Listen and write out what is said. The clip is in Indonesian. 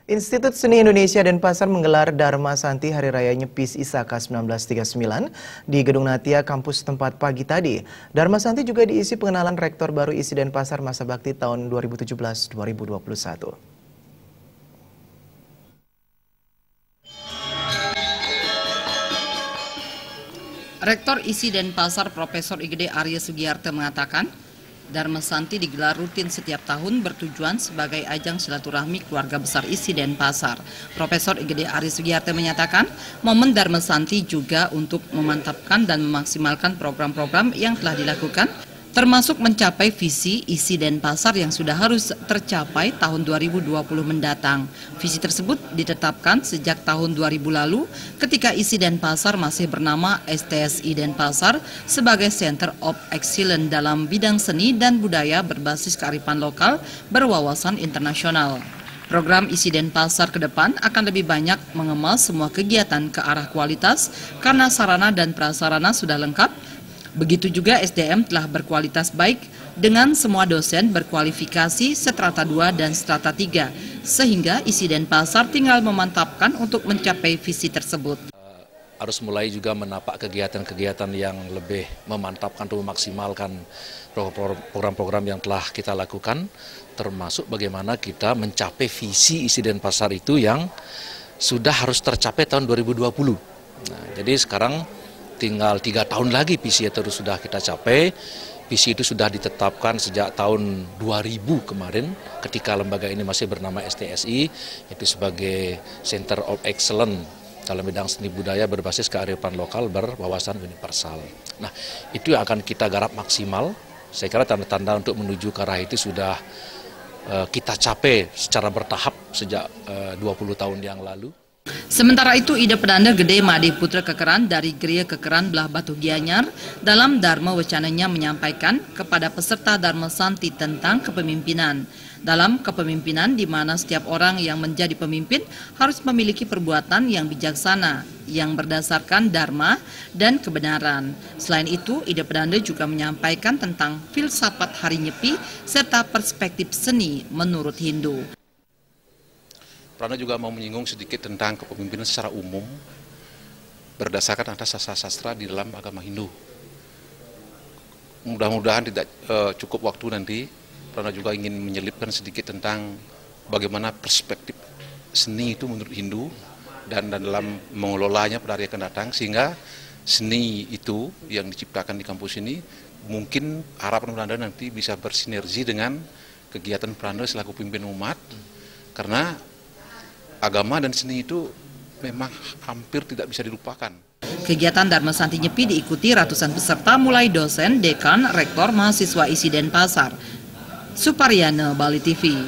Institut Seni Indonesia Denpasar menggelar Dharma Santi Hari Raya Nyepis Isaka 1939 di Gedung Natia kampus tempat pagi tadi. Dharma Santi juga diisi pengenalan Rektor baru ISI Denpasar masa bakti tahun 2017-2021. Rektor ISI Denpasar Profesor IGD Arya Sugiarto mengatakan, Dharma Santi digelar rutin setiap tahun bertujuan sebagai ajang silaturahmi keluarga besar ISI Denpasar. Profesor IGD Arya Sugiarto menyatakan, momen Dharma Santi juga untuk memantapkan dan memaksimalkan program-program yang telah dilakukan, termasuk mencapai visi ISI Denpasar yang sudah harus tercapai tahun 2020 mendatang. Visi tersebut ditetapkan sejak tahun 2000 lalu ketika ISI Denpasar masih bernama STSI Denpasar sebagai Center of Excellence dalam bidang seni dan budaya berbasis kearifan lokal berwawasan internasional. Program ISI Denpasar ke depan akan lebih banyak mengemas semua kegiatan ke arah kualitas karena sarana dan prasarana sudah lengkap. Begitu juga SDM telah berkualitas baik dengan semua dosen berkualifikasi strata 2 dan strata 3, sehingga ISI Denpasar tinggal memantapkan untuk mencapai visi tersebut. Harus mulai juga menapak kegiatan-kegiatan yang lebih memantapkan atau memaksimalkan program-program yang telah kita lakukan, termasuk bagaimana kita mencapai visi ISI Denpasar itu yang sudah harus tercapai tahun 2020. Nah, jadi sekarang tinggal 3 tahun lagi visi itu sudah kita capai. Visi itu sudah ditetapkan sejak tahun 2000 kemarin ketika lembaga ini masih bernama STSI, itu sebagai Center of Excellence dalam bidang seni budaya berbasis kearifan lokal berwawasan universal. Nah, itu yang akan kita garap maksimal. Saya kira tanda-tanda untuk menuju ke arah itu sudah kita capai secara bertahap sejak 20 tahun yang lalu. Sementara itu, Ida Pedanda Gede Made Putra Kekeran dari Geria Kekeran Belah Batu Gianyar dalam Dharma Wacananya menyampaikan kepada peserta Dharma Santi tentang kepemimpinan. Dalam kepemimpinan di mana setiap orang yang menjadi pemimpin harus memiliki perbuatan yang bijaksana, yang berdasarkan Dharma dan kebenaran. Selain itu, Ida Pedanda juga menyampaikan tentang filsafat Hari Nyepi serta perspektif seni menurut Hindu. Prana juga mau menyinggung sedikit tentang kepemimpinan secara umum berdasarkan atas sastra di dalam agama Hindu. Mudah-mudahan tidak cukup waktu nanti, Prana juga ingin menyelipkan sedikit tentang bagaimana perspektif seni itu menurut Hindu dan dalam mengelolanya pada hari akan datang, sehingga seni itu yang diciptakan di kampus ini mungkin harapan Prana nanti bisa bersinergi dengan kegiatan Prana selaku pemimpin umat, karena agama dan seni itu memang hampir tidak bisa dilupakan. Kegiatan Dharma Santi Nyepi diikuti ratusan peserta mulai dosen, dekan, rektor, mahasiswa ISI Denpasar. Suparyana, Bali TV.